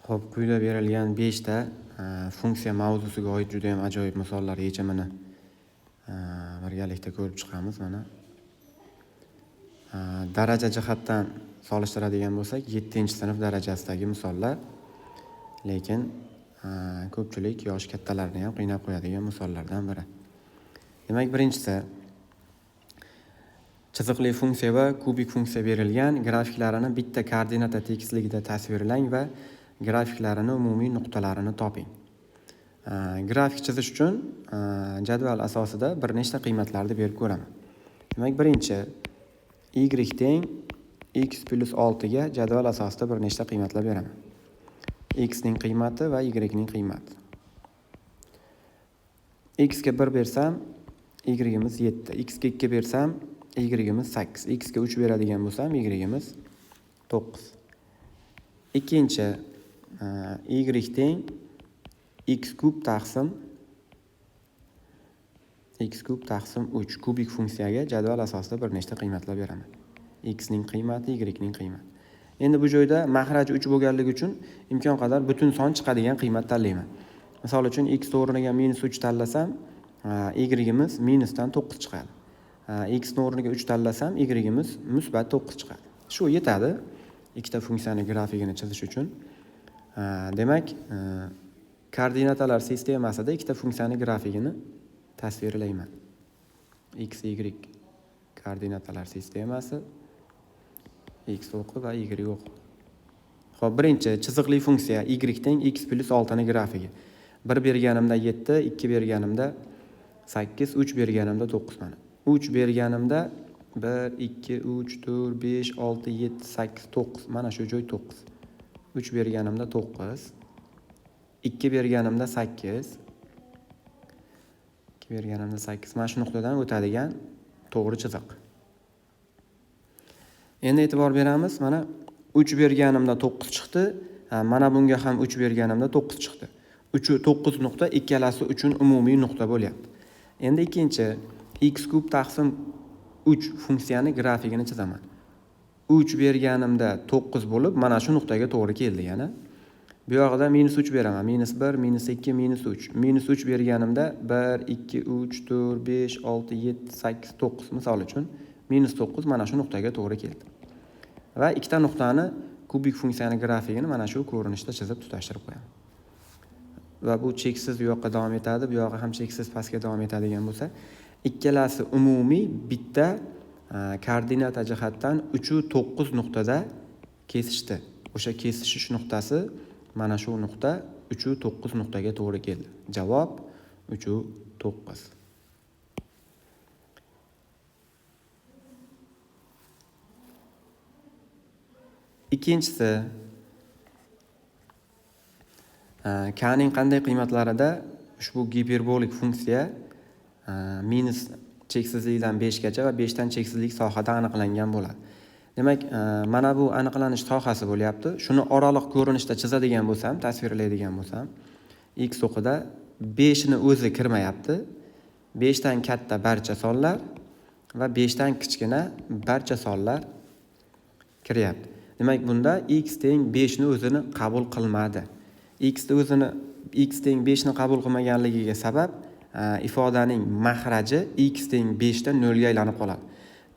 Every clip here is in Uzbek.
Xo'p, quyida berilgan 5 ta funksiya mavzusiga oid juda ham ajoyib misollar yechimini birgalikda ko'rib chiqamiz. Mana daraja jihatdan solishtiradigan bo'lsak, 7-sinf darajasidagi misollar, lekin ko'pchilik yoshi kattalarni ham qiynab qo'yadigan misollardan biri. Demak, birinchisi chiziqli funksiya va kubik funksiya berilgan, grafiklarini bitta koordinata tekisligida tasvirlang va grafiklarini umumiy nuqtalarini toping. Grafik chizish uchun jadval asosida bir nechta qiymatlarni berib ko'raman. Demak, birinchi y teng x plus 6 ga jadval asosida bir nechta qiymatlar beraman. X ning qiymati va y ning qiymati. X ga 1 bersam, y imiz 7. X ga 2 bersam, y imiz 8. X ga 3 beradigan bo'lsam, y imiz 9. Ikkinchi y teng x kub taqsim 3 kubik funksiyaga jadval asosida bir nechta qiymatlar beraman. X ning qiymati, y ning qiymati. Endi bu joyda mahraj 3 bo'lganligi uchun imkon qadar butun son chiqadigan qiymat tanlayman. Misol uchun x o'rniga -3 tanlasam, y imiz minusdan 9 chiqadi. X o'rniga 3 tanlasam, y imiz musbat 9 chiqadi. Shu yetadi ikkita funksiyaning grafikini chizish uchun. Demak, koordinatalar sistemasida ikkita funksiyaning grafikini tasvirlayman. X, y koordinatalar sistemasi, x o'qi va y o'qi. Xo'p, birinchi chiziqli funksiya y teng x plus 6 ning grafigi. 1 berganimda 7, 2 berganimda 8, 3 berganimda 9 mana. 3 berganimda 1, 2, 3, 4, 5, 6, 7, 8, 9. Mana shu joy 9. 3 berganimda 9. 2 berganimda 8. 2 berganimda 8. Mana shu nuqtadan o'tadigan to'g'ri chiziq. Endi e'tibor beramiz. Mana 3 berganimda 9 chiqdi. Mana bunga ham 3 berganimda 9 chiqdi. 9 nuqta ikkalasi uchun umumiy nuqta bo'lyapti. Endi ikkinchi x kub taqsim 3 funksiyani grafikini chizaman. 3 berganimda 9 bo'lib, mana shu nuqtaga to'g'ri keldi yana. Bu yoqda -3 beraman. -1, -2, -3. -3 berganimda 1, 2, 3, 4, 5, 6, 7, 8, 9 misol uchun -9 mana shu nuqtaga to'g'ri keldi. Va ikkita nuqtani kubik funksiyaning grafikini mana shu ko'rinishda chizib tutashtirib qo'yaman. Va bu cheksiz bu yoqqa davom etadi, bu yoqqa ham cheksiz pastga davom etadigan bo'lsa, ikkalasi umumiy bitta koordinata jihatdan 3-9 nuqtada kesishdi. O'sha kesishish nuqtasi mana shu nuqta 3-9 nuqtaga to'g'ri keldi. Javob 3-9. Ikkinchisi k ning qanday qiymatlarida ushbu giperbolik funksiya minus cheksizlikdan 5 gacha va 5 dan cheksizlik sohada aniqlangan bo'ladi. Demak, mana bu aniqlanish sohasi bo'lyapti. Shuni oraliq ko'rinishda chizadigan bo'lsam, tasvirlaydigan bo'lsam, x o'qida 5 ni o'zi kirmayapti. 5 dan katta barcha sonlar va 5 dan kichkina barcha sonlar kiryapti. Demak, bunda x teng 5 ni o'zini qabul qilmadi. X teng 5 ni qabul qilmaganligiga sabab ifodaning mahraji x teng 5 dan 0 ga aylanib qoladi.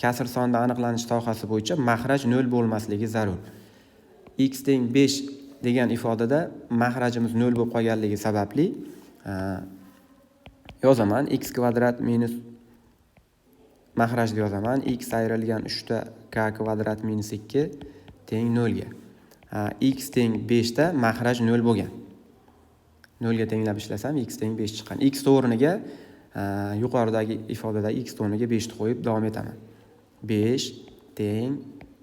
Kasr sonda aniqlanish sohasi bo'yicha mahraj 0 bo'lmasligi zarur. X teng 5 degan ifodada mahrajimiz 0 bo'lib qolganligi sababli yozaman x kvadrat minus mahrajni yozaman. X ayrilgan 3 ta k kvadrat minus 2 teng 0 ga. X teng 5 da mahraj 0 bo'lgan. 0 ga tenglab ishlasam x teng 5 chiqqan. X o'rniga yuqoridagi ifodada x o'rniga 5 ni qo'yib davom etaman. 5 teng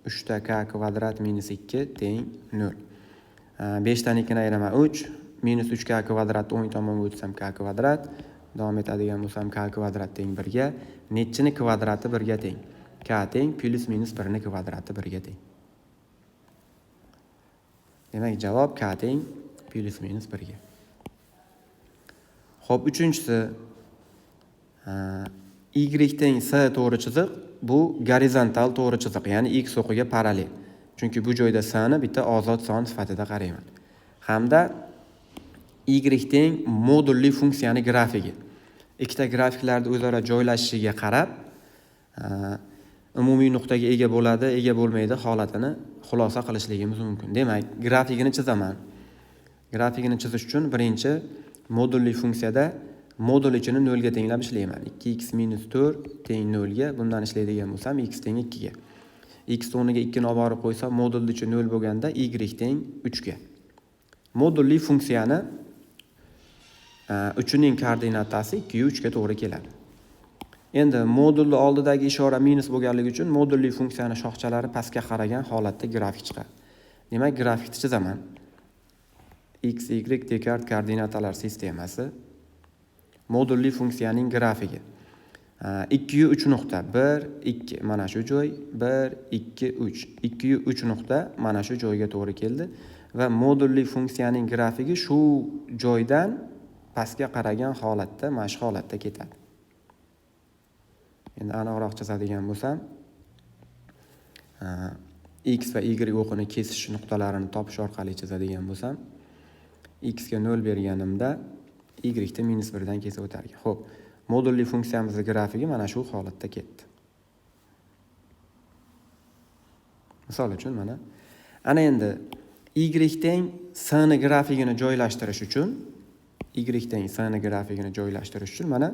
3 ta k kvadrat minus 2 teng 0. 5 dan 2 ni ayiraman 3, minus 3k kvadratni o'ng tomonga o'tsam k kvadrat, davom etadigan bo'lsam k kvadrat teng 1 ga, nechchini kvadrati 1 ga teng. K teng plus minus 1 ni kvadrati 1 ga teng. Demak, javob k teng plus minus 1 ga. Xo'p, uchinchisi y teng s to'g'ri chiziq. Bu gorizontal to'g'ri chiziq, ya'ni x o'qiga parallel. Chunki bu joyda s ni bitta ozod son sifatida qarayman. hamda y teng modulli funksiyani grafigi. Ikkita grafiklarni o'zaro joylashishiga qarab umumiy nuqtaga ega bo'ladi, ega bo'lmaydi holatini xulosa qilishligimiz mumkin. Demak, grafikini chizaman. Grafikini chizish uchun birinchi modulli funksiyada modul ichini 0 ga tenglab ishlayman. 2x - 4 teng 0 ga. Bundan ishlaydigan bo'lsam x teng 2 ga. X o'rniga 2 ni olib borib qo'ysam, modulni ichi 0 bo'lganda y teng 3 ga. Modulli funksiyani 3ning koordinatasi 2 3 ga to'g'ri keladi. Endi modulni oldidagi ishora minus bo'lganligi uchun modulli funksiyani shoxchalari pastga qaragan holatda grafik chiqadi. Demak, grafikni chizaman. X, Y dekart koordinatalar sistemasi. Modulli funksiyaning grafigi. 2 3 nuqta 1 2 mana shu joy, 1 2 3. 2 3 nuqta mana shu joyga to'g'ri keldi va modulli funksiyaning grafigi shu joydan pastga qaragan holatda, mana shu holatda ketadi. Endi aniqroq chizadigan bo'lsam, x va y o'qini kesish nuqtalarini topish orqali chizadigan bo'lsam, x ga 0 berganimda y da -1 dan kesib o'tar ekan. Xo'p, modulli funksiyamizning grafigi mana shu holatda ketdi. Misol uchun mana endi y teng s ni grafigini joylashtirish uchun mana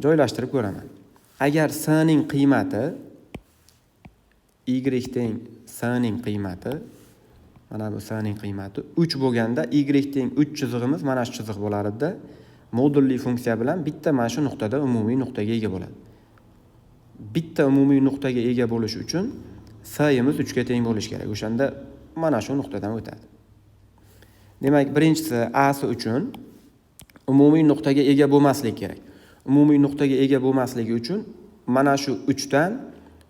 joylashtirib ko'raman. Agar s ning qiymati y teng s ning qiymati mana bu s ning qiymati 3 bo'lganda y teng 3 chizig'imiz mana shu chiziq bo'lardi. Modulli funksiya bilan bitta mana shu nuqtada umumiy nuqtaga ega bo'ladi. Bitta umumiy nuqtaga ega bo'lish uchun s-imiz 3 ga teng bo'lishi kerak. O'shanda mana shu nuqtadan o'tadi. Demak, birinchisi a si uchun umumiy nuqtaga ega bo'lmaslik kerak. Umumiy nuqtaga ega bo'lmasligi uchun mana shu 3 dan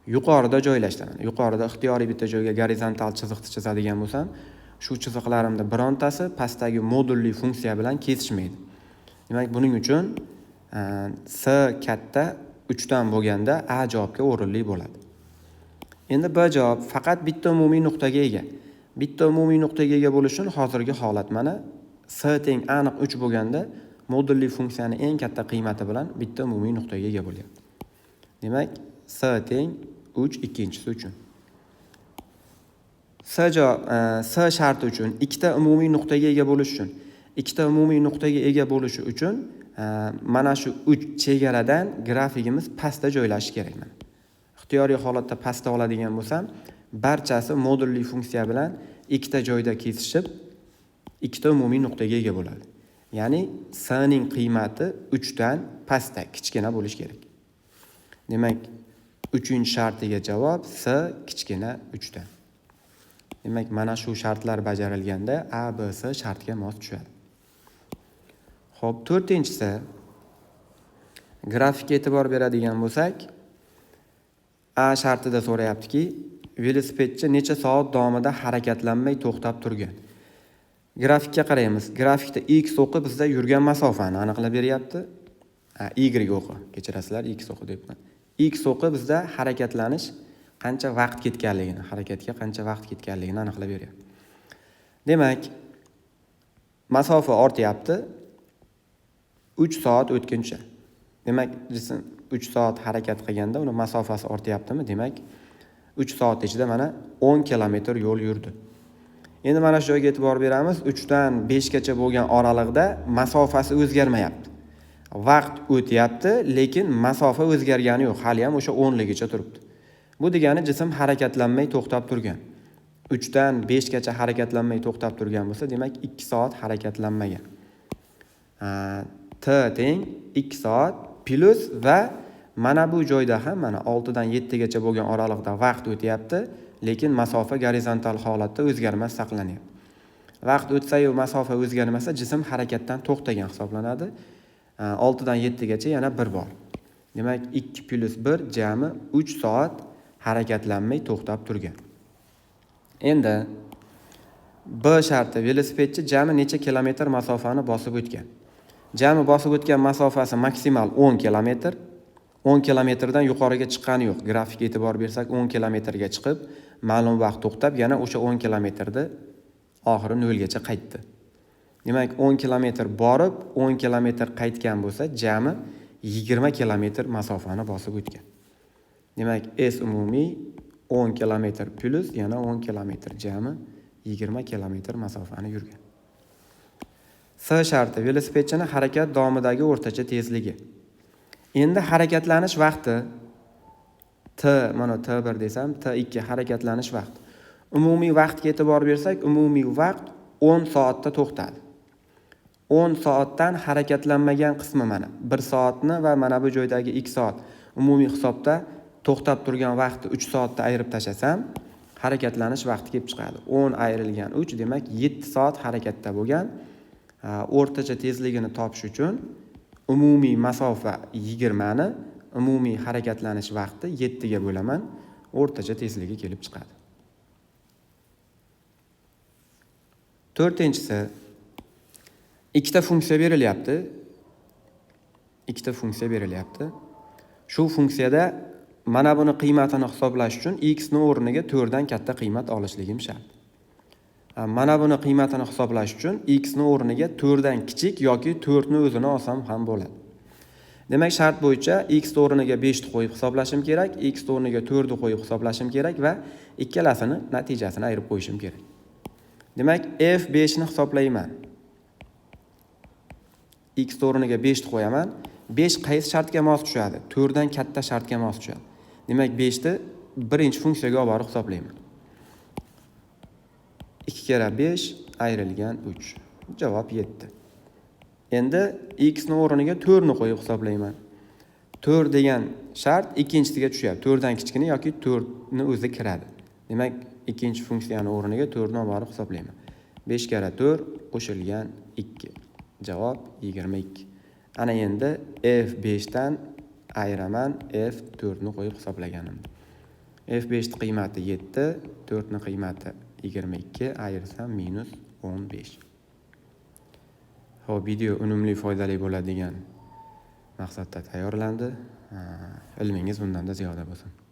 yuqorida joylashtiradi. Yuqorida ixtiyoriy bitta joyga gorizontal chiziqni chizadigan bo'lsam, shu chiziqlarimda birontasi pastdagi modulli funksiya bilan kesishmaydi. Demak, buning uchun s katta 3 dan bo'lganda a javobga o'rinli bo'ladi. Endi b javob faqat bitta umumiy nuqtaga ega. Bitta umumiy nuqtaga ega bo'lish uchun hozirgi holat mana s teng aniq 3 bo'lganda modulli funksiyani eng katta qiymati bilan bitta umumiy nuqtaga ega bo'lyapti. Demak, s teng 3 ikkinchisi uchun. S sharti uchun ikkita umumiy nuqtaga ega bo'lishi uchun mana shu 3 chegaradan grafikimiz pastda joylashishi kerak mana. Ixtiyoriy holatda pastda oladigan bo'lsam, barchasi modulli funksiya bilan ikkita joyda kesishib, ikkita umumiy nuqtaga ega bo'ladi. Ya'ni s ning qiymati 3 dan pastda, kichkina bo'lishi kerak. Demak, 3-shartiga javob s kichkina 3 dan. Demak, mana shu shartlar bajarilganda A, B, S shartga mos tushadi. Xo'p, 4-inchisi grafikka e'tibor beradigan bo'lsak, A shartida so'rayaptiki, velosipedchi necha soat davomida harakatlanmay to'xtab turgan. Grafikka qaraymiz. Grafikda x o'qi bizda yurgan masofani aniqlab beryapti. Y o'qi, kechirasizlar, x o'qi debman. X o'qi bizda harakatlanish qancha vaqt ketganligini, harakatga qancha vaqt ketganligini aniqlab beryapti. Demak, masofa ortyapti 3 soat o'tguncha. Demak, jism 3 soat harakat qilganda uni masofasi ortyaptimi? Demak, 3 soat ichida mana 10 kilometr yo'l yurdi. Endi mana shu joyga e'tibor beramiz. 3 dan 5 gacha bo'lgan oraliqda masofasi o'zgarmayapti. Vaqt o'tyapti, lekin masofa o'zgargani yo'q. Hali ham o'sha 10 ligicha turibdi. Bu degani jism harakatlanmay to'xtab turgan. 3 dan 5 gacha harakatlanmay to'xtab turgan bo'lsa, demak 2 soat harakatlanmagan. T teng 2 soat plus va mana bu joyda ham mana 6 dan 7 gacha bo'lgan oraliqda vaqt o'tyapti, lekin masofa gorizontal holatda o'zgarmas saqlanyapti. Vaqt o'tsa-yu masofa o'zgarmasa, jism harakatdan to'xtagan hisoblanadi. 6 dan 7 gacha yana 1 bor. Demak, 2 plus 1 jami 3 soat harakatlanmay to'xtab turgan. Endi B sharti velosipedchi jami necha kilometr masofani bosib o'tgan? Jami bosib o'tgan masofasi maksimal 10 kilometr. 10 kilometrdan yuqoriga chiqqani yo'q. Grafikga e'tibor bersak 10 kilometrga chiqib, ma'lum vaqt to'xtab, yana o'sha 10 kilometrni oxiri 0 gacha qaytdi. Demak, 10 kilometr borib, 10 kilometr qaytgan bo'lsa, jami 20 kilometr masofani bosib o'tgan. Demak, S umumiy 10 kilometr plus yana 10 kilometr, jami 20 kilometr masofani yurgan. S sharti velosipedchini harakat davomidagi o'rtacha tezligi. Endi harakatlanish vaqti mana T1 desam, T2 harakatlanish vaqti. Umumiy vaqtga e'tibor bersak, umumiy vaqt 10 soatda to'xtadi. 10 soatdan harakatlanmagan qismi mana 1 soatni va mana bu joydagi 2 soat. Umumiy hisobda to'xtab turgan vaqtni 3 soatda ayirib tashlasam, harakatlanish vaqti kelib chiqadi. 10 ayrilgan 3 demak 7 soat harakatda bo'lgan. O'rtacha tezligini topish uchun umumiy masofa 20 ni umumiy harakatlanish vaqti 7 ga bo'laman, o'rtacha tezligi kelib chiqadi. To'rtinchisi, ikkita funksiya berilyapti. Shu funksiyada mana buni qiymatini hisoblash uchun x ni o'rniga 4 dan katta qiymat olishligim shart. Mana buni qiymatini hisoblash uchun x ni o'rniga 4 dan kichik yoki 4 ni o'zini olsam ham bo'ladi. Demak, shart bo'yicha x o'rniga 5 ni qo'yib hisoblashim kerak, x o'rniga 4 ni qo'yib hisoblashim kerak va ikkalasini natijasini ayirib qo'yishim kerak. Demak, f5 ni hisoblayman. X o'rniga 5 ni qo'yaman. 5 qaysi shartga mos tushadi? 4 dan katta shartga mos tushadi. Demak, 5 ni birinchi funksiyaga olib borib hisoblayman. 2 kere 5 ayrilgan 3. Javob 7. Endi x ni o'rniga 4 ni qo'yib hisoblayman. 4 degan shart ikkinchisiga tushyapti. 4 dan kichkina yoki 4 ni o'zi kiradi. Demak, ikkinchi funksiyani o'rniga 4 ni olib borib hisoblayman. 5 kere 4 qo'shilgan 2. Javob 22. Ana endi f5 dan ayiraman f4 ni qo'yib hisoblaganimda. f5 ni qiymati 7, 4 ni qiymati 22, ayirsam minus 15. Xo'p, video unumli, foydali bo'ladigan maqsadda tayyorlandi. Ilmingiz bundan da ziyoda bo'lsin.